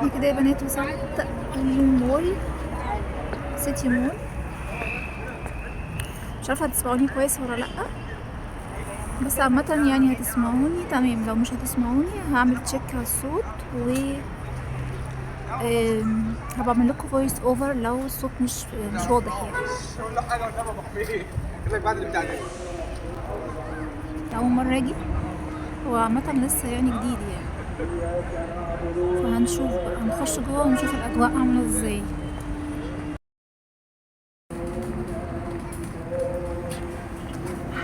احنا كده يا بنات وصلت المول، سيتي مول. مش عارفه هتسمعوني كويس ولا لا، بس عامه يعني هتسمعوني تمام. لو مش هتسمعوني هعمل تشيك على الصوت و هبقى اعمل لكم فويس اوفر لو الصوت مش واضح يعني. اقول له حاجه قدام ابو حميد يقول لك بعد البتاع ده. اول مره اجي، هو عامه لسه يعني جديد يعني، فهنشوف بقى، هنخش جوه ونشوف الاجواء عامله ازاي.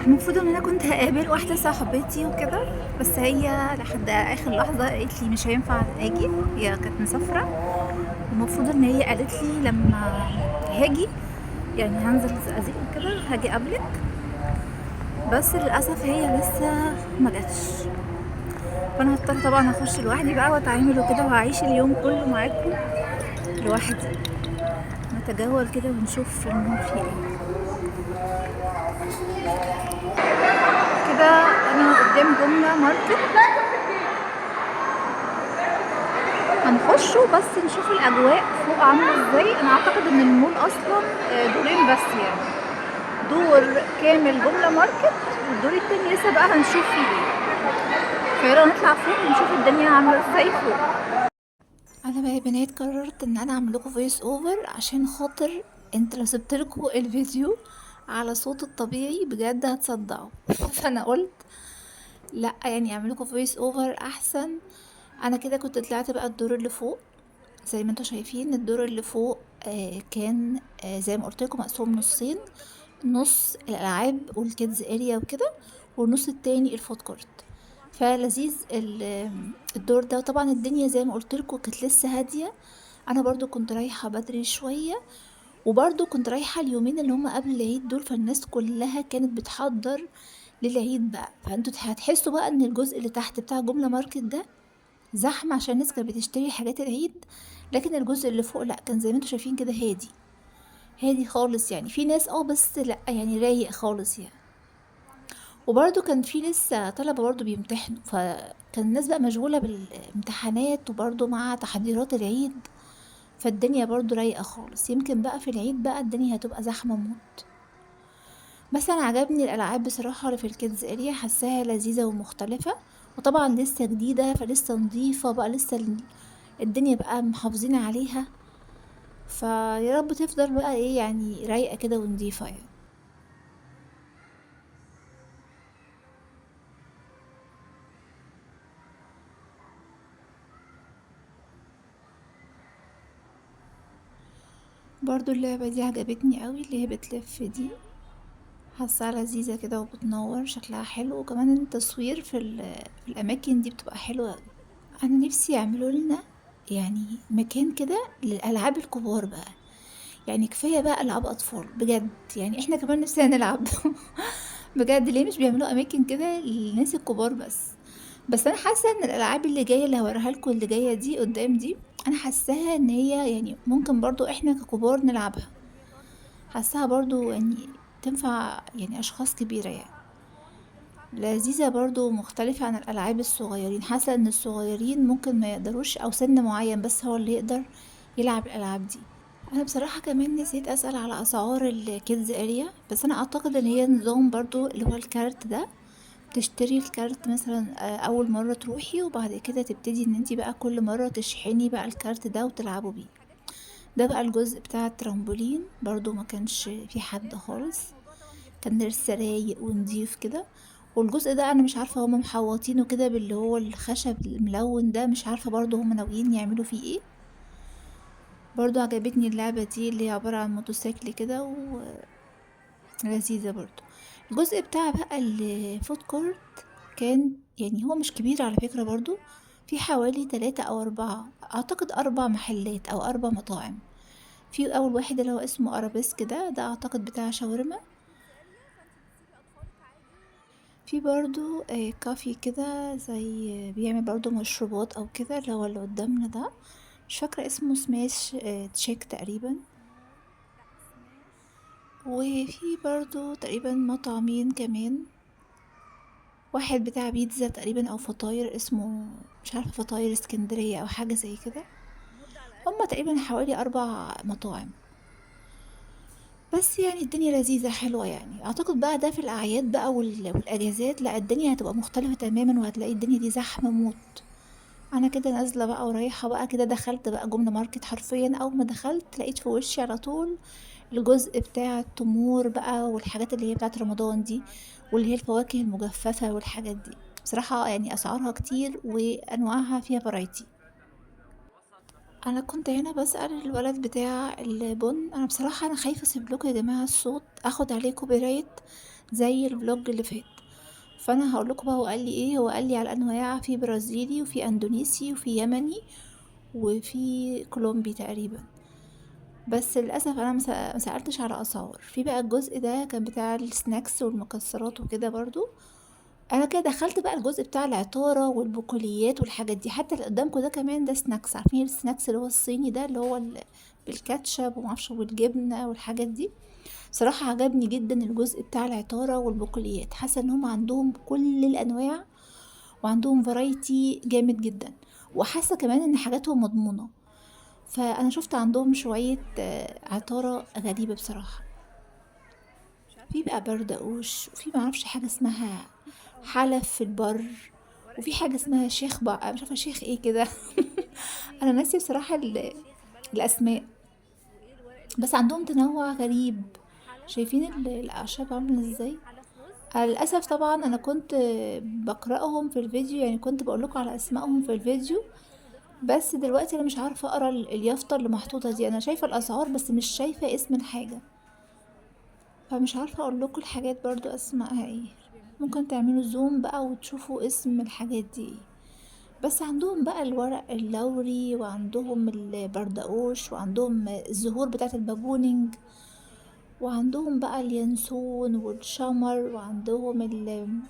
المفروض ان انا كنت هقابل واحده صاحبتي وكده، بس هي لحد اخر لحظه قالت لي مش هينفع اجي، هي كانت مسافره. المفروض ان هي قالت لي لما هاجي يعني هنزل الزقازيق وكده هاجي قبلك، بس للاسف هي لسه ما جاتش. فانا هضطر طبعا اخش لوحدي بقى واتعامل وكده، وهعيش اليوم كله معاكم لوحدي، نتجول كده ونشوف المول فيه ايه. كده انا قدام جملة ماركت، هنخشه بس نشوف الاجواء فوق عامله ازاي. انا اعتقد ان المول اصلا دورين بس يعني، دور كامل جمله ماركت، والدور التاني لسه بقى هنشوف فيه ايه. فيلا نطلع فوق ونشوف الدنيا عامله ازاي فوق. انا بقى يا بنات قررت ان انا اعمل لكم فويس اوفر عشان خاطر انت لو سبت لكم الفيديو على صوت الطبيعي بجد هتصدعوا. فانا قلت لا، يعني اعمل لكم فويس اوفر احسن. انا كده كنت طلعت بقى الدور اللي فوق، زي ما انتوا شايفين الدور اللي فوق كان زي ما قلت لكم مقسوم نصين، نص الالعاب والكيدز اريا وكده، والنص التاني الفود كورت. فلذيذ الدور ده. طبعا الدنيا زي ما قلت لكم كانت لسه هاديه، انا برضو كنت رايحه بدري شويه، وبرضو كنت رايحه اليومين اللي هم قبل العيد دول، فالناس كلها كانت بتحضر للعيد بقى. فانتوا هتحسوا بقى ان الجزء اللي تحت بتاع جمله ماركت ده زحمة عشان الناس كانت بتشتري حاجات العيد، لكن الجزء اللي فوق لأ، كان زي ما انتوا شايفين كده هادي، هادي خالص يعني. في ناس بس لأ يعني رايق خالص يعني. وبرضه كان في لسه طلبة برضه بيمتحنوا، فكان الناس بقى مشغولة بالامتحانات وبرضه مع تحضيرات العيد، فالدنيا برضه رايقة خالص. يمكن بقى في العيد بقى الدنيا هتبقى زحمة موت. بس انا عجبني الالعاب بصراحة اللي في الكيدز اريا، حاساها لذيذة ومختلفة، وطبعا لسه جديدة فلسه نظيفة بقى، لسه الدنيا بقى محافظين عليها. فيا رب تفضل بقى ايه يعني رايقة كده ونضيفة يعني. برضو اللعبة دي عجبتني قوي، اللي هي بتلف دي، حاساها لذيذة كده وبتنور، شكلها حلو، وكمان التصوير في الأماكن دي بتبقى حلوة أوي. أنا نفسي يعملوا لنا يعني مكان كده للألعاب الكبار بقى، يعني كفاية بقى ألعاب أطفال بجد، يعني احنا كمان نفسنا نلعب. بجد ليه مش بيعملوا أماكن كده للناس الكبار بس؟ بس أنا حاسة إن الألعاب اللي جاية اللي هوريها لكم اللي جاية دي قدام دي، أنا حاساها إن هي يعني ممكن برضو احنا ككبار نلعبها، حاساها برضو يعني تنفع يعني أشخاص كبيرة يعني، لذيذة برضو مختلفة عن الألعاب الصغيرين. حاسة إن الصغيرين ممكن ما يقدروش، أو سن معين بس هو اللي يقدر يلعب الألعاب دي. انا بصراحة كمان نسيت اسأل على اسعار الكيدز اريا، بس انا اعتقد ان هي نظام برضو اللي هو الكارت ده، تشتري الكارت مثلا اول مرة تروحي، وبعد كده تبتدي ان انتي بقى كل مرة تشحني بقى الكارت ده وتلعبوا بيه. ده بقى الجزء بتاع الترامبولين، برضو ما كانش في حد خالص، كان لسه رايق ونضيف كده. والجزء ده انا مش عارفة هما محوطينه كده باللي هو الخشب الملون ده، مش عارفة برضو هما ناويين يعملوا فيه ايه. برضو عجبتني اللعبة دي اللي هي عبارة عن موتوسيكل كده ولذيذة برضو. الجزء بتاع بقى الفود كورت كان يعني هو مش كبير على فكرة برضو، في حوالي 3 أو 4، أعتقد 4 محلات أو 4 مطاعم. في أول واحد اللي هو اسمه أرابيسك ده أعتقد بتاع شاورما. في برضو كافي كده زي بيعمل برضو مشروبات أو كده، اللي هو اللي قدامنا ده، مش فاكرة اسمه، سماش تشيك تقريبا. وفي برضو تقريبا مطعمين كمان، واحد بتاع بيتزا تقريبا او فطاير اسمه مش عارفه، فطاير اسكندريه او حاجه زي كده. هما تقريبا حوالي 4 مطاعم. بس يعني الدنيا لذيذة حلوة يعني. اعتقد بقى ده في الاعياد بقى والاجازات، لا الدنيا هتبقى مختلفة تماما، وهتلاقي الدنيا دي زحمة موت. انا كده نازلة بقى ورايحة بقى كده، دخلت بقى جملة ماركت حرفيا. اول ما دخلت لقيت في وشي على طول الجزء بتاع التمور بقى، والحاجات اللي هي بتاعت رمضان دي، واللي هي الفواكه المجففة والحاجات دي. بصراحة يعني اسعارها كتير وانواعها فيها فرايتي. انا كنت هنا بسأل الولد بتاع البن. انا بصراحة انا خايفة اسيب لكم يا جماعة الصوت اخد عليه كوبي رايت زي الفلوج اللي فات. فانا هقول لكم بقى هو قال لي ايه. هو قال لي على انواع، في برازيلي وفي اندونيسي وفي يمني وفي كولومبي تقريبا. بس للاسف انا ما سالتش على اسعار. في بقى الجزء ده كان بتاع السناكس والمكسرات وكده برضو. انا كده دخلت بقى الجزء بتاع العطاره والبقوليات والحاجات دي. حتى اللي قدامكم ده كمان ده سناكس. عارفين السناكس اللي هو الصيني ده، اللي هو بالكاتشب ومعرفش والجبنه والحاجات دي. صراحه عجبني جدا الجزء بتاع العطاره والبقوليات. حاسه ان هم عندهم كل الانواع، وعندهم فرايتي جامد جدا. وحاسه كمان ان حاجاتهم مضمونه. فانا شفت عندهم شويه عطاره غريبه بصراحه. في بقى بردقوش، وفي معرفش حاجة اسمها حلف في البر، وفي حاجة اسمها شيخ بقى مش عارفة شيخ ايه كده. انا ناسي بصراحة الاسماء. بس عندهم تنوع غريب. شايفين الاعشاب عاملة ازاي. للاسف طبعا انا كنت بقرأهم في الفيديو، يعني كنت بقول لكم على اسمائهم في الفيديو. بس دلوقتي انا مش عارفة اقرا اليافطة اللي محطوطة دي. انا شايفة الاسعار بس مش شايفة اسم الحاجة. فمش عارفة اقول لكم الحاجات برضو اسمائها ايه. ممكن تعملوا زوم بقى وتشوفوا اسم الحاجات دي ايه. بس عندهم بقى الورق اللوري، وعندهم البردقوش، وعندهم الزهور بتاعت البابونج، وعندهم بقى اليانسون والشمر، وعندهم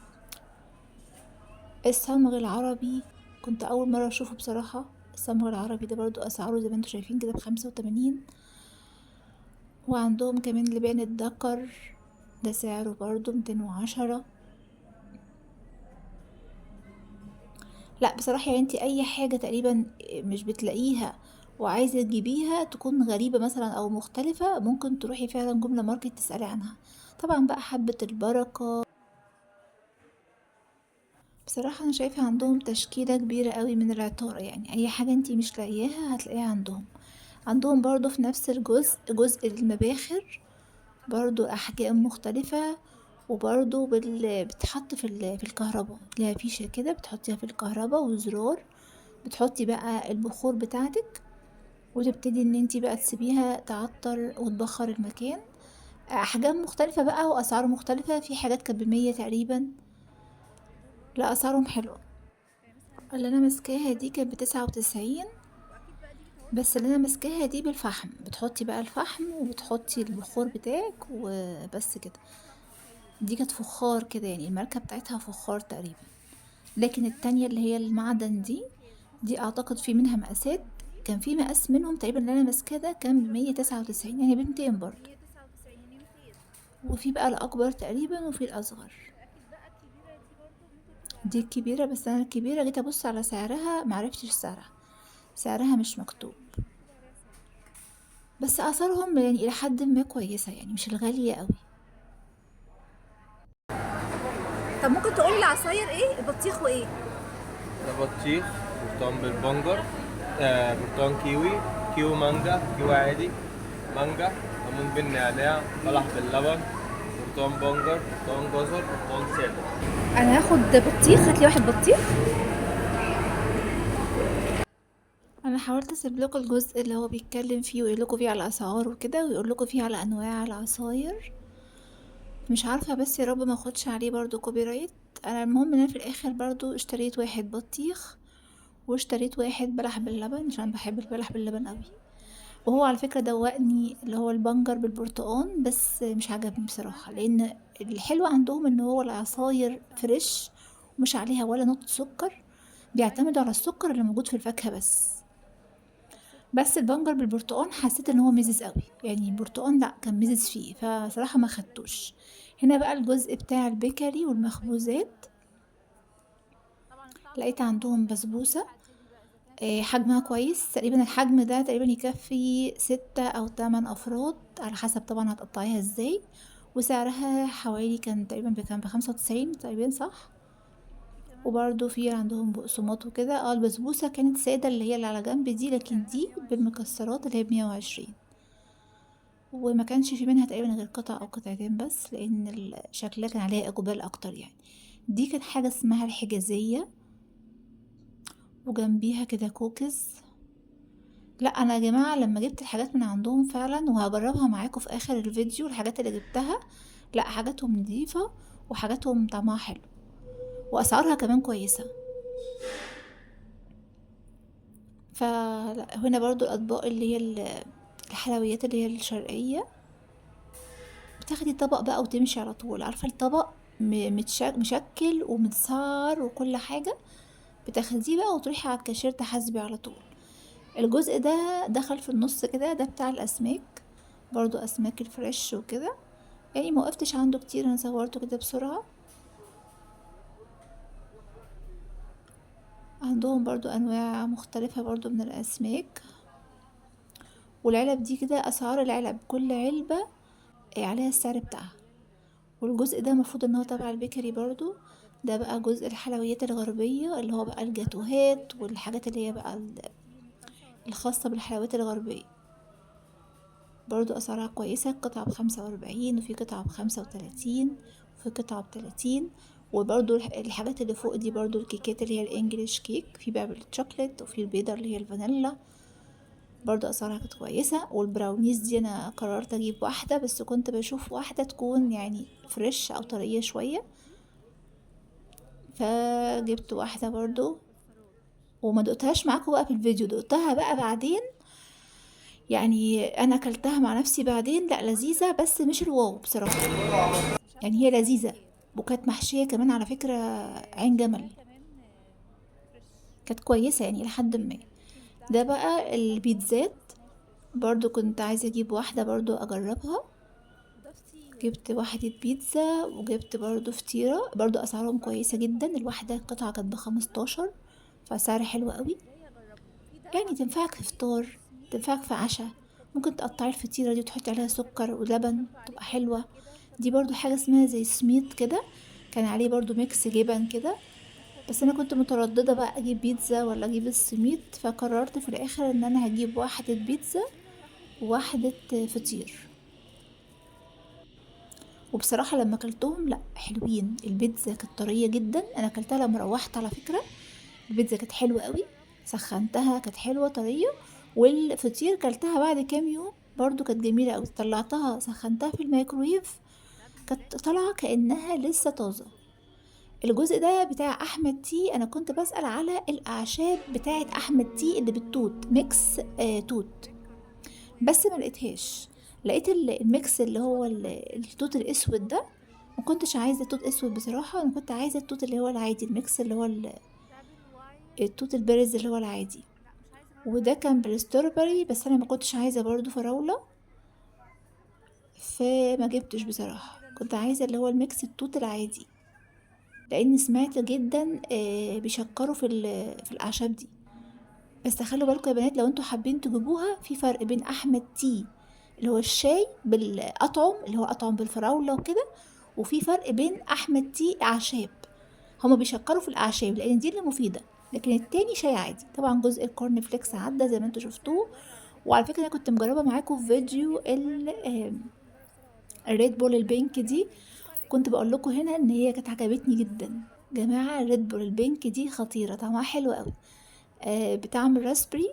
الصمغ العربي. كنت اول مرة اشوفه بصراحة. الصمغ العربي ده برضو اسعاره زي ما انتوا شايفين كده ب85. وعندهم كمان لبان الدكر، ده سعره برضو 210. لا بصراحة يعني انتي اي حاجة تقريبا مش بتلاقيها وعايزة تجيبيها تكون غريبة مثلا او مختلفة، ممكن تروحي فعلا جملة ماركت تسألي عنها. طبعا بقى حبة البركة. بصراحة انا شايفة عندهم تشكيلة كبيرة قوي من العطارة. يعني اي حاجة انتي مش لاقياها هتلاقيها عندهم. عندهم برضو في نفس جزء المباخر، برضو احجام مختلفة. وبرضو بتحط في الكهرباء، ليها فيشة كده بتحطيها في الكهرباء وزرار، بتحطي بقى البخور بتاعتك، وتبتدي ان انتي بقى تسيبيها تعطر وتبخر المكان. احجام مختلفة بقى واسعار مختلفة. في حاجات كانت ب100 تقريبا. لا اسعارهم حلوة. اللي انا ماسكاها دي كانت ب99. بس اللي انا ماسكاها دي بالفحم، بتحطي بقى الفحم وبتحطي البخور بتاعك وبس كده. دي كانت فخار كده، يعني الماركة بتاعتها فخار تقريبا. لكن التانية اللي هي المعدن دي اعتقد في منها مقاسات. كان في مقاس منهم تقريبا اللي انا ماسكاه ده كان ب199، يعني ب200 برضه. وفي بقى الاكبر تقريبا وفي الاصغر. دي الكبيرة. بس انا الكبيرة جيت ابص على سعرها معرفتش سعرها مش مكتوب. بس اثارهم يعني الى حد ما كويسة، يعني مش الغالية قوي. طب ممكن تقولي العصاير ايه؟ البطيخ وايه؟ ده بطيخ، برتقال بالبنجر، برتقال كيوي، كيو مانجا، كيو عادي، مانجا، ليمون بالنعناع، بلح باللبن، برتقال بنجر، برتقال جزر، برتقال ساده. انا هاخد بطيخ. هاتلي واحد بطيخ. انا حاولت اسيب لكم الجزء اللي هو بيتكلم فيه ويقول لكم فيه على الاسعار وكده، ويقول لكم فيه على انواع العصاير. مش عارفة بس يا رب ما اخدش عليه برضو كوبي رايت. انا المهم ان انا في الاخر برضو اشتريت واحد بطيخ، واشتريت واحد بلح باللبن عشان بحب البلح باللبن قوي. وهو على فكرة دوقني اللي هو البنجر بالبرتقان، بس مش عجبني بصراحة. لان الحلو عندهم ان هو العصاير فريش ومش عليها ولا نقطة سكر. بيعتمدوا على السكر اللي موجود في الفاكهة بس. بس البنجر بالبرتقان حسيت ان هو مزز قوي، يعني البرتقان لا كان مزز فيه، فصراحة ما خدتوش. هنا بقى الجزء بتاع البيكري والمخبوزات. لقيت عندهم بسبوسة حجمها كويس، تقريبا الحجم ده تقريبا يكفي 6 أو 8 أفراد على حسب طبعا هتقطعيها ازاي. وسعرها حوالي كان ب95 تقريبا، صح؟ وبرضو في عندهم بقسماط وكده. البسبوسة كانت سادة اللي هي اللي على جنب دي، لكن دي بالمكسرات اللي هي ب120. وما كانش في منها تقريبا غير قطعة أو قطعتين بس، لأن شكلها كان عليها إقبال أكتر يعني. دي كانت حاجة اسمها الحجازية، وجنبيها كده كوكيز. لا انا يا جماعه لما جبت الحاجات من عندهم فعلا، وهجربها معاكم في اخر الفيديو الحاجات اللي جبتها، لا حاجاتهم نظيفه وحاجاتهم طعمها حلو واسعارها كمان كويسه. فهنا برضو الاطباق اللي هي الحلويات اللي هي الشرقيه، بتاخدي طبق بقى وتمشي على طول. عارفه الطبق مشكل ومتسعر وكل حاجه، بتاخديه بقى وتروحي على الكاشير تحاسبي على طول. الجزء ده دخل في النص كده، ده بتاع الاسماك، برضو اسماك الفريش وكده. يعني ما وقفتش عنده كتير، انا صورته كده بسرعة. عندهم برضو انواع مختلفة برضو من الاسماك. والعلب دي كده اسعار العلب، كل علبة عليها السعر بتاعها. والجزء ده المفروض ان هو تبع البيكري برضو. ده بقى جزء الحلويات الغربية، اللي هو بقى الجاتوهات والحاجات اللي هي بقى الخاصة بالحلويات الغربية. برضو اسعارها كويسة، قطعة ب45 وفي قطعة ب35 وفي قطعة ب30. وبرضو الحاجات اللي فوق دي برضو الكيكات اللي هي الانجليش كيك، في بقى بالشوكليت وفي البيضة اللي هي الفانيلا، برضو اسعارها كانت كويسة. والبراونيز دي انا قررت اجيب واحدة، بس كنت بشوف واحدة تكون يعني فريش او طرية شوية، فجبت واحدة برضو. وما دقتهاش معاكم بقى في الفيديو، دقتها بقى بعدين، يعني انا اكلتها مع نفسي بعدين. لا لذيذة بس مش الواو بصراحة، يعني هي لذيذة. وكانت محشية كمان على فكرة عين جمل، كانت كويسة يعني لحد ما. ده بقى البيتزات، برضو كنت عايزة اجيب واحدة برضو اجربها. جبت واحدة بيتزا وجبت برضو فطيرة، برضو اسعارهم كويسة جدا. الواحدة قطعة كانت ب15، فسعر حلو قوي. يعني تنفعك في فطار، تنفعك في عشاء. ممكن تقطعي الفطيرة دي وتحطي عليها سكر ولبن، تبقى حلوة. دي برضو حاجة اسمها زي سميط كده، كان عليه برضو ميكس جبن كده. بس انا كنت مترددة بقى اجيب بيتزا ولا اجيب السميط، فقررت في الاخر ان انا هجيب واحدة بيتزا وواحدة فطير. وبصراحة لما اكلتهم لا حلوين. البيتزا كانت طرية جدا، انا اكلتها لما روحت على فكرة. البيتزا كانت حلوة قوي، سخنتها كانت حلوة طرية. والفطير كلتها بعد كام يوم، برضو كانت جميلة قوي. طلعتها سخنتها في الميكرويف، كانت طالعة كأنها لسه طازة. الجزء ده بتاع احمد تي، انا كنت بسأل على الاعشاب بتاعه احمد تي اللي بالتوت ميكس توت، بس ما لقيتهاش. لقيت الميكس اللي هو التوت الاسود ده. ما كنتش عايزه توت اسود بصراحه، انا كنت عايزه التوت اللي هو العادي، الميكس اللي هو التوت البرز اللي هو العادي. وده كان بالستروبري، بس انا ما كنتش عايزه برضو فراوله، فما جبتش بصراحه. كنت عايزه اللي هو الميكس التوت العادي، لان سمعت جدا بيشكروا في الاعشاب دي. بس خلوا بالكم يا بنات، لو انتوا حابين تجيبوها، في فرق بين احمد تي اللي هو الشاي بالاطعم اللي هو اطعم بالفراوله وكده، وفي فرق بين احمد تي اعشاب. هما بيشكروا في الاعشاب لان دي اللي مفيده، لكن التاني شاي عادي. طبعا جزء الكورن فليكس عدى زي ما انتوا شفتوه. وعلى فكره انا كنت مجربه معاكم في فيديو الريد بول البينك دي، كنت بقول لكم هنا ان هي كانت عجبتني جدا. جماعه الريد بول البينك دي خطيره، طعمها حلو قوي. بتعمل راسبري،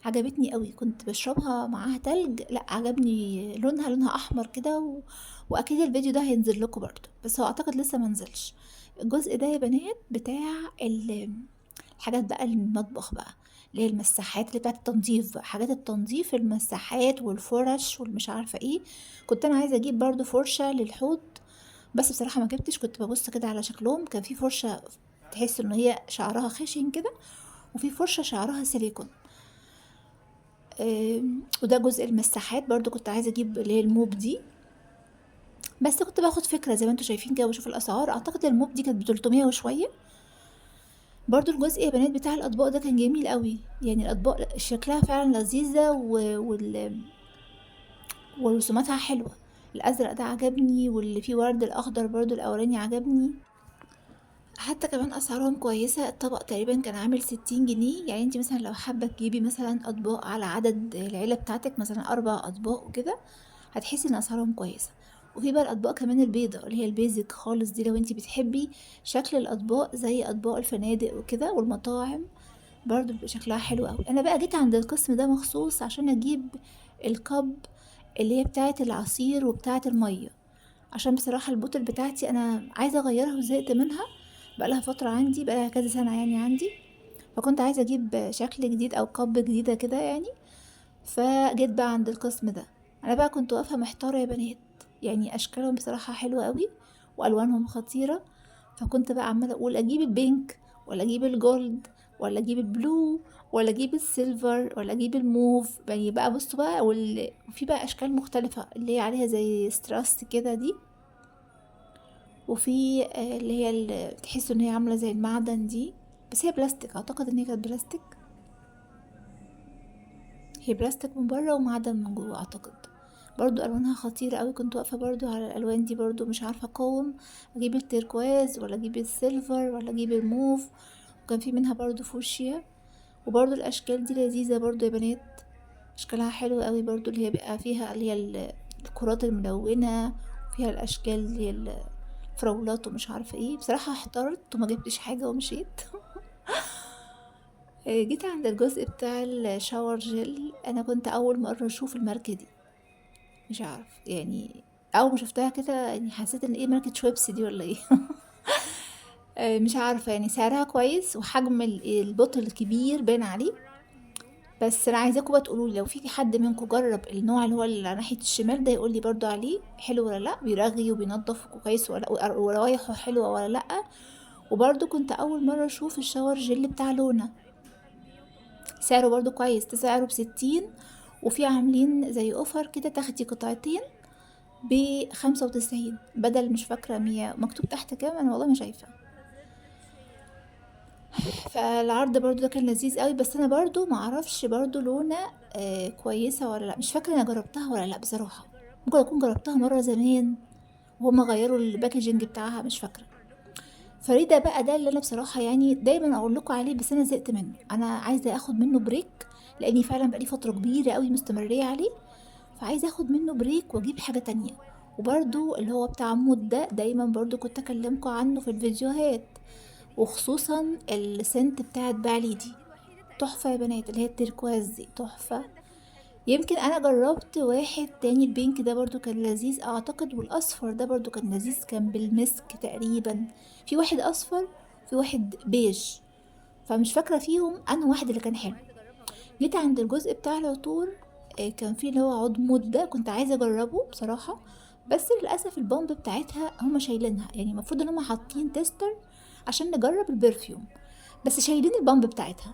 عجبتني قوي. كنت بشربها معاها تلج، لا عجبني لونها احمر كده واكيد الفيديو ده هينزل لكم برضو، بس هو اعتقد لسه منزلش. الجزء ده يا بنات بتاع الحاجات بقى المطبخ بقى، اللي هي المساحات اللي بتاعت التنظيف بقى، حاجات التنظيف، المساحات والفرش والمش عارفه ايه. كنت انا عايزه اجيب برضو فرشه للحوض، بس بصراحه ما جبتش. كنت ببص كده على شكلهم، كان في فرشه تحس ان هي شعرها خشن كده، وفي فرشة شعرها سيليكون. وده جزء المساحات، برضو كنت عايزة اجيب اللي هي الموب دي، بس كنت باخد فكرة زي ما انتوا شايفين كده وبشوف الاسعار. اعتقد الموب دي كانت ب300 وشوية. برضو الجزء يا بنات بتاع الاطباق ده كان جميل قوي، يعني الاطباق شكلها فعلا لذيذة ورسوماتها حلوة. الازرق ده عجبني، واللي فيه ورد الاخضر برضو الاولاني عجبني. حتى كمان اسعارهم كويسة، الطبق تقريبا كان عامل 60 جنيه. يعني انت مثلا لو حابة تجيبي مثلا اطباق على عدد العيلة بتاعتك، مثلا 4 اطباق وكده، هتحسي ان اسعارهم كويسة. وفي بقى الاطباق كمان البيضة اللي هي البيزك خالص دي، لو انت بتحبي شكل الاطباق زي اطباق الفنادق وكده والمطاعم، برضو بيبقى شكلها حلو قوي. انا بقى جيت عند القسم ده مخصوص عشان اجيب الكب اللي هي بتاعة العصير وبتاعة المية، عشان بصراحة البوتل بتاعتي انا عايزة اغيرها وزهقت منها، بقالها فترة عندي، بقالها كذا سنة يعني عندي، فكنت عايزة اجيب شكل جديد او كب جديدة كده يعني. فجيت بقى عند القسم ده. انا بقى كنت واقفة محتارة يا بنات، يعني اشكالهم بصراحة حلوة قوي والوانهم خطيرة. فكنت بقى عمالة اقول اجيب البينك ولا اجيب الجولد ولا اجيب البلو ولا اجيب السيلفر ولا اجيب الموف. يعني بقى بصوا بقى وفي بقى اشكال مختلفة اللي هي عليها زي ستراس كده دي، وفي اللي هي اللي تحسوا ان هي عاملة زي المعدن دي، بس هي بلاستيك، اعتقد ان هي كانت بلاستيك. هي بلاستيك من بره ومعدن من جوه اعتقد. برضو الوانها خطيرة قوي، كنت واقفة برضو على الالوان دي، برضو مش عارفة اقاوم اجيب التيركواز ولا اجيب السيلفر ولا اجيب الموف. وكان في منها برضو فوشيا. وبرضو الاشكال دي لذيذة برضو يا بنات، اشكالها حلوة قوي برضو، اللي هي بقى فيها اللي هي الكرات الملونة، وفيها الاشكال اللي هي الفراولات ومش عارفة ايه. بصراحة احترت وما جبتش حاجة ومشيت. جيت عند الجزء بتاع الشاور جل. انا كنت اول مرة اشوف الماركة دي، مش عارف يعني، اول ما شفتها كده يعني حسيت ان ايه ماركة شويبس دي ولا ايه. مش عارفة، يعني سعرها كويس وحجم البوتل كبير باين عليه. بس انا عايزاكم بقى تقولوا لي لو في حد منكم جرب النوع اللي هو اللي على ناحية الشمال ده، يقول لي برضو عليه حلو ولا لا، بيرغي وبينضف كويس ولا وروايحه حلوة ولا لا. وبرضو كنت اول مرة اشوف الشاور جل بتاع لونا، سعره برضو كويس، سعره ب60. وفي عاملين زي اوفر كده، تاخدي قطعتين ب95 بدل مش فاكرة 100 مكتوب تحت كام، انا والله ما شايفة. فالعرض برضو ده كان لذيذ قوي. بس انا برضو معرفش برضو لونة كويسة ولا لا، مش فاكرة انا جربتها ولا لا بصراحة. ممكن اكون جربتها مرة زمان وهما غيروا الباكجينج بتاعها، مش فاكرة. فريدة بقى ده اللي انا بصراحة يعني دايما اقول لكم عليه، بس انا زهقت منه، انا عايزة اخد منه بريك، لاني فعلا بقالي فترة كبيرة قوي مستمرية عليه. فعايزة اخد منه بريك واجيب حاجة تانية. وبرضو اللي هو بتاع مود ده دايما برضو كنت اكلمكم عنه في الفيديوهات، وخصوصا السنت بتاعت بالي دي تحفة يا بنات، اللي هي التركواز دي تحفة. يمكن انا جربت واحد تاني البينك ده برضو كان لذيذ اعتقد، والاصفر ده برضو كان لذيذ، كان بالمسك تقريبا. في واحد اصفر، في واحد بيج، فمش فاكرة فيهم انه واحد اللي كان حلو. جيت عند الجزء بتاع العطور، كان فيه اللي هو عود مود ده، كنت عايزة اجربه بصراحة. بس للأسف البامب بتاعتها هما شايلينها، يعني المفروض ان هما حاطين تيستر عشان نجرب البرفيوم، بس شايلين البامب بتاعتها.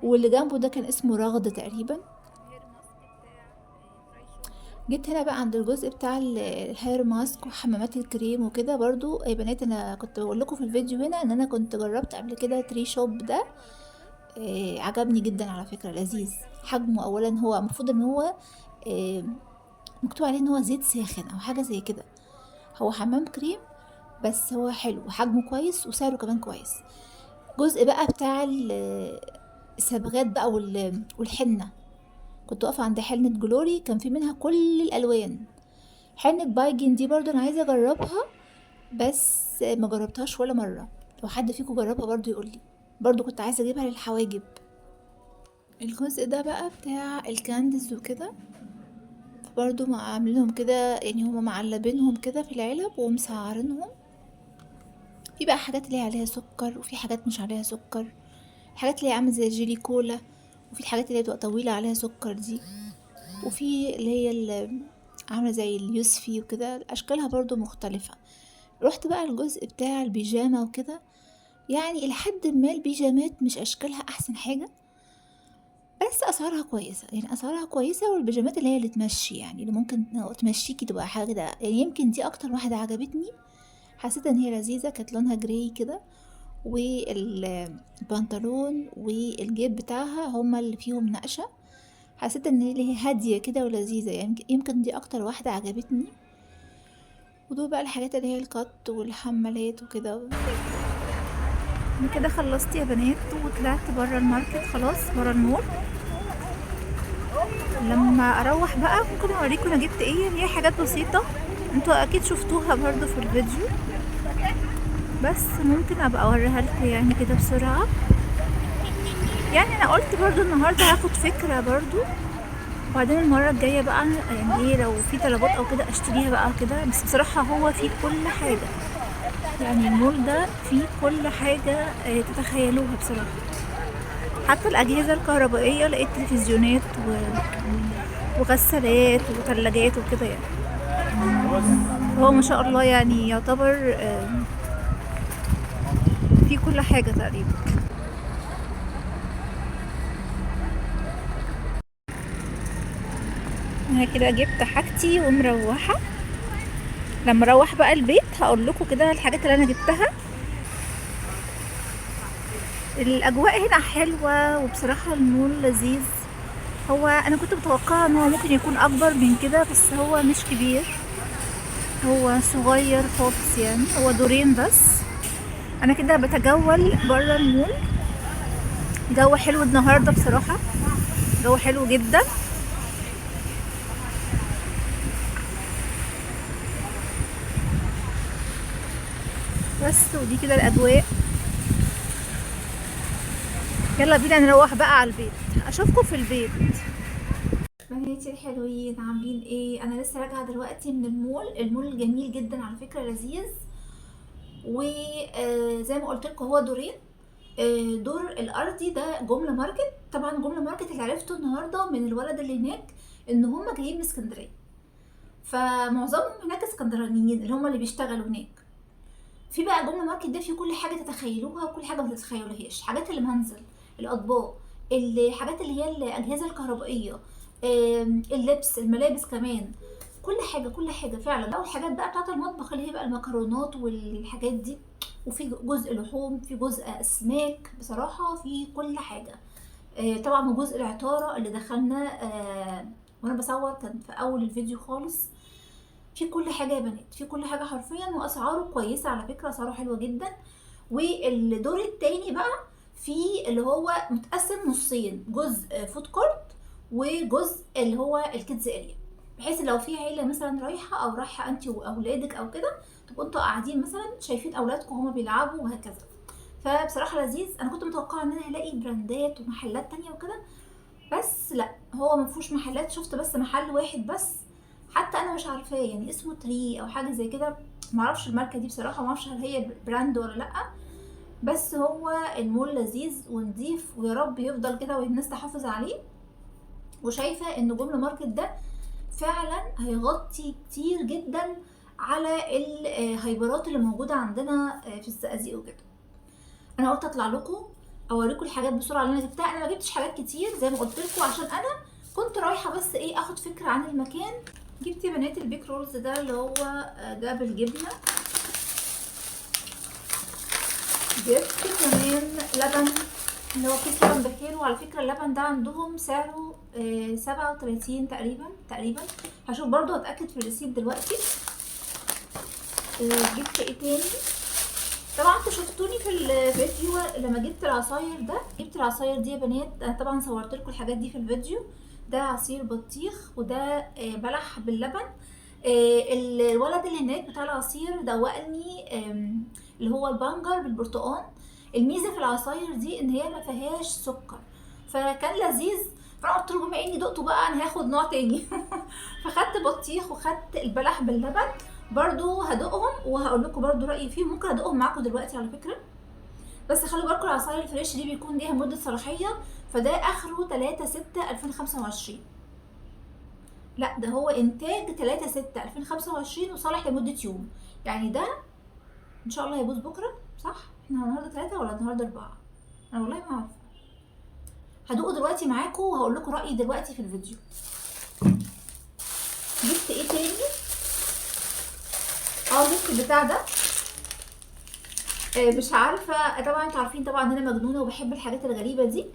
واللي جنبه ده كان اسمه رغد تقريبا. جيت هنا بقى عند الجزء بتاع الهير ماسك وحمامات الكريم وكده. برضو يا بنات انا كنت بقول لكم في الفيديو هنا ان انا كنت جربت قبل كده تري شوب ده. عجبني جدا على فكرة، لذيذ. حجمه اولا هو المفروض ان هو آه مكتوب عليه ان هو زيت ساخن او حاجة زي كده. هو حمام كريم، بس هو حلو وحجمه كويس وسعره كمان كويس. جزء بقى بتاع الصبغات بقى والحنة، كنت واقفة عند حنة جلوري، كان في منها كل الألوان. حنة بايجن دي برضو أنا عايزة أجربها، بس ما جربتهاش ولا مرة. لو حد فيكم جربها برضو يقولي، برضو كنت عايزة أجيبها للحواجب. الجزء ده بقى بتاع الكاندلز وكده، برضو عاملينهم كده، يعني هما معلبينهم كده في العلب ومسعرينهم. في بقى حاجات اللي هي عليها سكر، وفي حاجات مش عليها سكر، حاجات اللي هي عامله زي الجيلي كولا، وفي الحاجات اللي هي بتبقى طويله عليها سكر دي، وفي اللي هي عامله زي اليوسفي وكده، اشكالها برضو مختلفه. رحت بقى الجزء بتاع البيجامه وكده، يعني الى حد ما البيجامات مش اشكالها احسن حاجه، بس اسعارها كويسه، يعني اسعارها كويسه. والبيجامات اللي هي اللي تمشي، يعني اللي ممكن تمشيكي تبقى حاجه كده، يعني يمكن دي اكتر واحده عجبتني، حسيت ان هي لذيذه، كانت لونها جراي كده، والبنطلون والجيب بتاعها هما اللي فيهم نقشة. حسيت ان هي هادية كده ولذيذة، يعني يمكن دي اكتر واحدة عجبتني. ودول بقى الحاجات اللي هي القط والحمالات وكده. انا كده خلصت يا بنات وطلعت برا الماركت خلاص، برا المول. لما اروح بقى ممكن اوريكم انا جبت ايه. هي حاجات بسيطة انتوا اكيد شفتوها برضو في الفيديو، بس ممكن ابقى اوريها لكم يعني كده بسرعة. يعني انا قلت برضو النهاردة هاخد فكرة برضو، وبعدين المرة الجاية بقى يعني ايه لو في طلبات او كده اشتريها بقى كده. بس بصراحة هو فيه كل حاجة، يعني المول ده فيه كل حاجة تتخيلوها بصراحة. حتى الأجهزة الكهربائية لقيت تلفزيونات وغسالات وثلاجات وكده يعني. هو ما شاء الله يعني يعتبر فيه كل حاجة تقريبا. انا كده جبت حاجتي ومروحة. لما اروح بقى البيت هقول لكم كده الحاجات اللي انا جبتها. الاجواء هنا حلوة وبصراحة المول لذيذ. هو انا كنت متوقعة ان هو ممكن يكون اكبر من كده، بس هو مش كبير، هو صغير خالص يعني. هو دورين بس. انا كده بتجول برا المول. جو حلو النهاردة بصراحة، جو حلو جدا. بس ودي كده الاجواء. يلا بينا نروح بقى على البيت، اشوفكم في البيت. بناتي الحلوين عاملين ايه؟ انا لسه راجعه دلوقتي من المول. المول جميل جدا على فكره، لذيذ. وزي ما قلت لكم هو دورين. دور الارضي ده جمله ماركت. طبعا جمله ماركت اللي عرفته النهارده من الولد اللي هناك ان هم جايين من اسكندريه، فمعظمهم هناك اسكندرانيين اللي هم اللي بيشتغلوا هناك. في بقى جمله ماركت ده فيه كل حاجه تتخيلوها وكل حاجه ما تتخيلوهاش. حاجات المنزل، الاطباق، الحاجات اللي هي الاجهزه الكهربائيه، اللبس، الملابس كمان. كل حاجه كل حاجه فعلا. اول حاجات بقى بتاعه المطبخ اللي هي بقى المكرونات والحاجات دي. وفي جزء لحوم، في جزء اسماك، بصراحه في كل حاجه. طبعا وجزء العطاره اللي دخلنا وانا بصور كان في اول الفيديو خالص. في كل حاجه يا بنات، في كل حاجه حرفيا، واسعاره كويسه على فكره، اسعاره حلوه جدا. والدور التاني بقى في اللي هو متقسم نصين، جزء فود كورت وجزء اللي هو الكيدز اريا، بحيث لو في عيله مثلا رايحه او رايحه انت واولادك او كده، تبقوا انتوا قاعدين مثلا شايفين اولادكم هما بيلعبوا وهكذا. فبصراحه لذيذ. انا كنت متوقعه ان انا هلاقي براندات ومحلات تانية وكده، بس لا، هو مفهوش محلات. شفت بس محل واحد بس، حتى انا مش عارفاه يعني، اسمه تري او حاجه زي كده. معرفش الماركه دي بصراحه، معرفش هل هي براند ولا لا. بس هو المول لذيذ ونضيف، ويا رب يفضل كده والناس تحافظ عليه. وشايفه ان جمله ماركت ده فعلا هيغطي كتير جدا على الهايبرات اللي موجوده عندنا في الزقازيق وكده. انا قلت اطلع لكم اوريكم الحاجات بسرعه اللي انا جبتها. انا ما جبتش حاجات كتير زي ما قلت لكم، عشان انا كنت رايحه بس ايه اخد فكره عن المكان. جبت يا بنات البيك رولز ده اللي هو ده بالجبنه. جبت كمان لبن اللي هو كيس لبن بخير. وعلى فكره اللبن ده عندهم سعره 37 تقريبا. هشوف برضو هتاكد في الريسيت دلوقتي. جبت ايه تاني؟ طبعا انتوا شفتوني في الفيديو لما جبت العصاير ده. جبت العصاير دي يا بنات، انا طبعا صورت لكم الحاجات دي في الفيديو. ده عصير بطيخ، وده بلح باللبن. الولد اللي هناك بتاع العصير دوقني اللي هو البنجر بالبرتقال. الميزه في العصاير دي ان هي ما فيهاش سكر، فكان لذيذ. فانا قلت له بما اني دقته بقى انا هاخد نوع تاني. فخدت بطيخ وخدت البلح باللبن. برضو هدوقهم وهقول لكم برضو رايي فيهم. ممكن ادوقهم معاكم دلوقتي على فكره، بس خلوا بالكم العصاير الفريش دي بيكون ليها مده صلاحيه. فده اخره 3/6/2025. لا، ده هو انتاج 3/6/2025 وصالح لمده يوم. يعني ده ان شاء الله هيبوظ بكره، صح؟ احنا النهارده 3 ولا النهارده 4؟ انا والله ما عارفه. هدوقه دلوقتي معاكم وهقول لكم رايي دلوقتي في الفيديو. جبت ايه تاني؟ جبت البتاع ده. مش عارفه طبعا، انتوا عارفين طبعا ان انا مجنونه وبحب الحاجات الغريبه دي.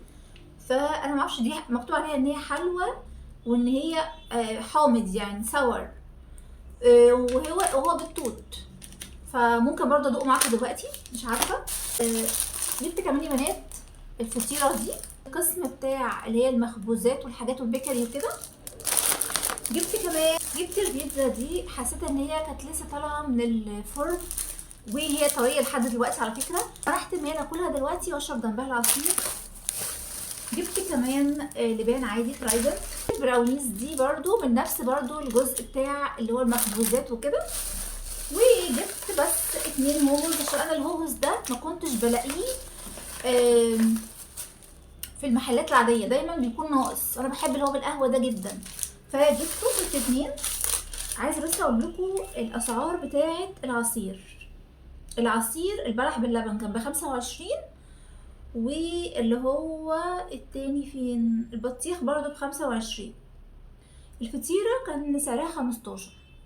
فانا ما اعرفش دي مكتوب عليها ان هي حلوى وان هي حامض يعني سور، وهو بالتوت. فممكن برضه ادوقه معاكم دلوقتي، مش عارفه. جبت كمان يا بنات الفطيره دي، القسم بتاع اللي هي المخبوزات والحاجات والبيكري وكده. جبت البيتزا دي، حسيت ان هي كانت لسه طالعه من الفرن وهي طريه لحد دلوقتي على فكره. انا احتمال اكلها دلوقتي واشرب جنبها العصير. جبت كمان لبان عادي ترايدنت. البراونيز دي برضو من نفس برضو الجزء بتاع اللي هو المخبوزات وكده. وجبت بس 2 هوموز عشان انا الهوموز ده ما كنتش بلاقيه في المحلات العاديه، دايما بيكون ناقص. انا بحب اللي هو بالقهوه ده جدا، فجبته في 2. عايزه بس اقول لكم الاسعار بتاعه العصير البلح باللبن كان ب25، واللي هو التاني فين البطيخ برضو ب25. الفطيره كان سعرها 15،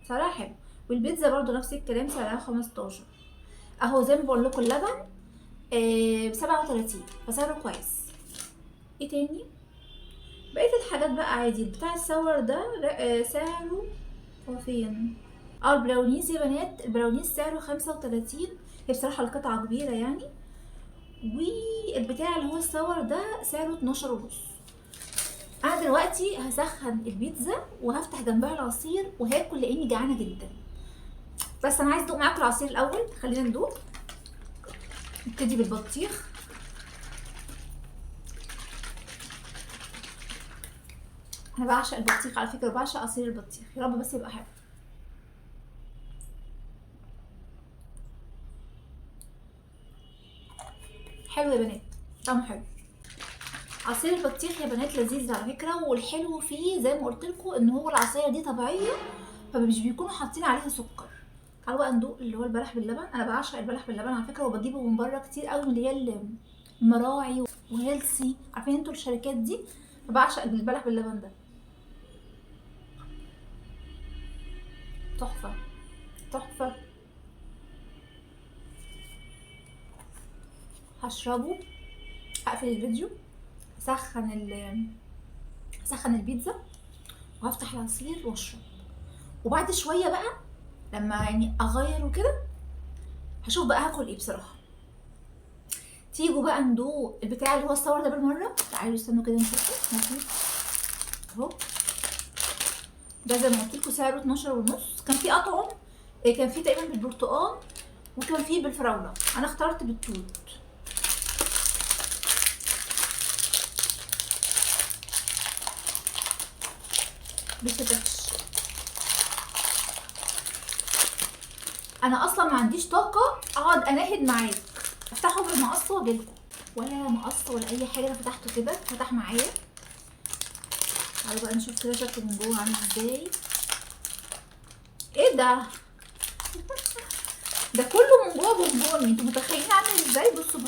سعرها حلو. والبيتزا برضو نفس الكلام سعرها 15. اهو زي ما بقول لكم اللبن ب37، فسعره كويس. ايه تاني؟ بقيت الحاجات بقى عادي. بتاع السور ده سعره هو فين؟ البراونيز يا بنات، البراونيز سعره 35. هي بصراحه القطعه كبيره يعني. والبتاع اللي هو السور ده سعره 12 ونص. انا دلوقتي هسخن البيتزا وهفتح جنبها العصير وهاكل لاني جعانه جدا. بس انا عايز ادوق معاكم العصير الاول، خلينا ندوق. نبتدي بالبطيخ. انا بعشق البطيخ على فكره، وبعشق عصير البطيخ. يا رب بس يبقى حلو. حلو يا بنات، طعمه حلو. عصير البطيخ يا بنات لذيذ على فكره، والحلو فيه زي ما قلت لكم ان هو العصايه دي طبيعيه، فمش بيكونوا حاطين عليها سكر. تعالوا بقى ندوق اللي هو البلح باللبن. انا بعشق البلح باللبن على فكره، وبجيبه من بره كتير قوي، من اللي هي المراعي وهيلسي، عارفين انتوا الشركات دي. فبعشق البلح باللبن ده، تحفه تحفه. هشربه، هقفل الفيديو، اسخن البيتزا وهفتح العصير واشرب. وبعد شويه بقى لما يعني اغير وكده هشوف بقى هاكل ايه بصراحه. تيجوا بقى ندوق البتاع اللي هو الصور ده بالمره. تعالوا استنوا كده نشوفه. ماشي اهو. ده زي ما قلت لكم سعره 12 ونص. كان في اطعم، كان في تقريبا بالبرتقال وكان في بالفراوله. انا اخترت بالتوت. بيفتحش. انا اصلا ما عنديش طاقه اقعد اناهد معاك، افتحه بالمقص واجيلكم. ولا مقص ولا اي حاجه، انا فتحته كده فتح معايا. تعالوا بقى نشوف كده شكله من جوه عامل ازاي. ايه ده؟ ده كله من جوه بونبوني، انتوا متخيلين عامل ازاي؟ بصوا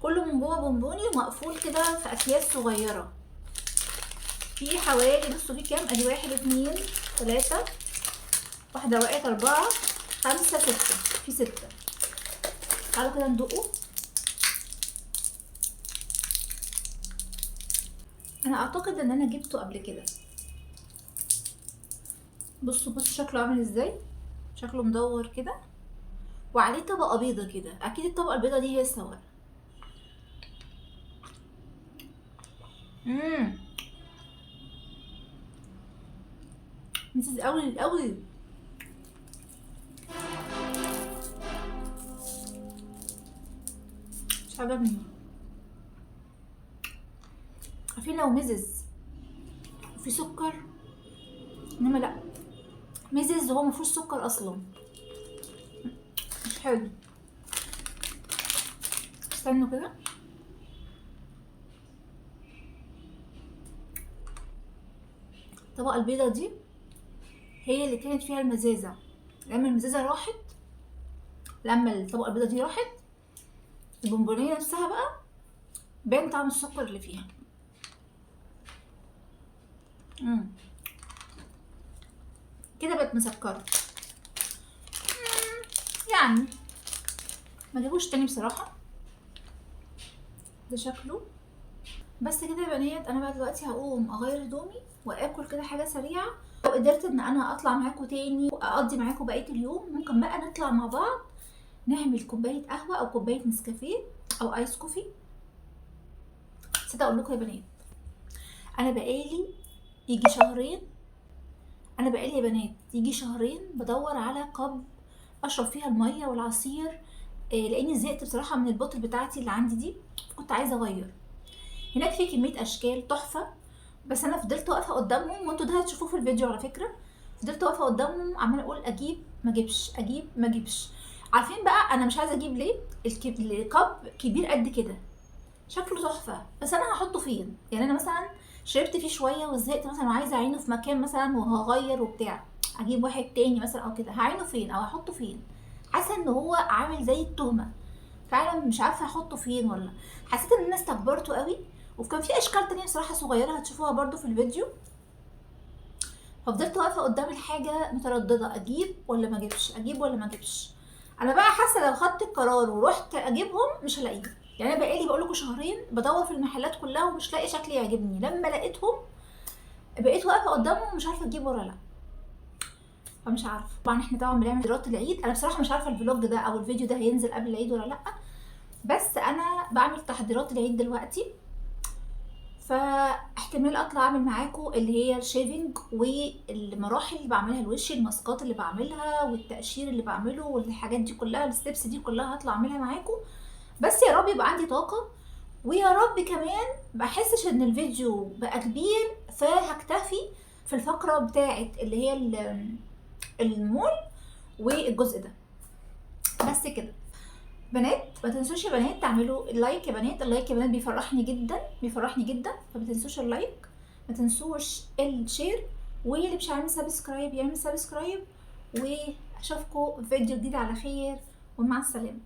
كله من جوه بونبوني ومقفول كده في اكياس صغيره. في حوالي، بصوا في كام، ادي 1 2 3 واحده وقعت 4 5 6، في 6. تعالوا كده ندوقه. انا اعتقد ان انا جبته قبل كده. بصوا شكله عامل ازاي. شكله مدور كده وعليه طبقه بيضه كده. اكيد الطبقه البيضه دي هي السوار. لذيذ قوي قوي. مش عجبني. عارفين لو مزز وفي سكر، انما لا، مزز وهو مفيهوش سكر اصلا، مش حلو. استنوا كده. الطبقه البيضه دي هي اللي كانت فيها المزازه. لما المزازه راحت، لما الطبقه البيضه دي راحت، البونبونيه نفسها بقى بان طعم السكر اللي فيها. كده بقت مسكره يعني. ما جابوش تاني بصراحه. ده شكله. بس كده يا بنات، انا بقى دلوقتي هقوم اغير هدومي واكل كده حاجه سريعه. لو قدرت ان انا اطلع معاكم تاني واقضي معاكم بقيه اليوم، ممكن بقى نطلع مع بعض نعمل كوبايه قهوه او كوبايه نسكافيه او ايس كوفي. نسيت اقول لكم يا بنات، انا بقالي يجي شهرين، يا بنات يجي شهرين بدور على قب اشرب فيها الميه والعصير، لاني زهقت بصراحه من البوتل بتاعتي اللي عندي دي، كنت عايزه اغير. هناك في كميه اشكال تحفه، بس انا فضلت واقفه قدامهم، وانتوا ده هتشوفوه في الفيديو على فكره. فضلت واقفه قدامهم عماله اقول اجيب ما اجيبش، اجيب ما اجيبش. عارفين بقى انا مش عايزه اجيب ليه؟ الكب كبير قد كده، شكله تحفه، بس انا هحطه فين؟ يعني انا مثلا شربت فيه شويه وزهقت مثلا وعايزه اعينه في مكان مثلا وهغير وبتاع، اجيب واحد تاني مثلا او كده، هعينه فين او هحطه فين؟ حاسه ان هو عامل زي التهمه، فعلا مش عارفه احطه فين، ولا حسيت ان انا استكبرته قوي. وكان في اشكال تانية بصراحه صغيره هتشوفوها برضو في الفيديو. ففضلت واقفه قدام الحاجه متردده، اجيب ولا ما اجيبش، اجيب ولا ما اجيبش. انا بقى حاسه لو خدت القرار ورحت اجيبهم مش هلاقيهم. يعني انا بقالي بقول لكم شهرين بدور في المحلات كلها ومش لاقي شكل يعجبني، لما لقيتهم بقيت واقفه قدامهم مش عارفه اجيب ولا لا. فمش عارفه. طبعا احنا طبعا بنعمل تحضيرات العيد، انا بصراحه مش عارفه الفلوج ده او الفيديو ده هينزل قبل العيد ولا لا، بس انا بعمل تحضيرات العيد دلوقتي. فاحتمال اطلع اعمل معاكم اللي هي الشيفنج والمراحل اللي بعملها لوشي، الماسكات اللي بعملها والتقشير اللي بعمله والحاجات دي كلها، الستبس دي كلها هطلع اعملها معاكم. بس يا رب يبقى عندي طاقه، ويا رب كمان بحسش ان الفيديو بقى كبير فهكتفي في الفقره بتاعت اللي هي المول والجزء ده بس كده. بنات ما تنسوش يا بنات تعملوا اللايك يا بنات، اللايك يا بنات بيفرحني جدا، بيفرحني جدا، فما تنسوش اللايك، ما تنسوش الشير، واللي مش عامل سبسكرايب يعمل سبسكرايب. واشوفكم في فيديو جديد على خير، ومع السلامه.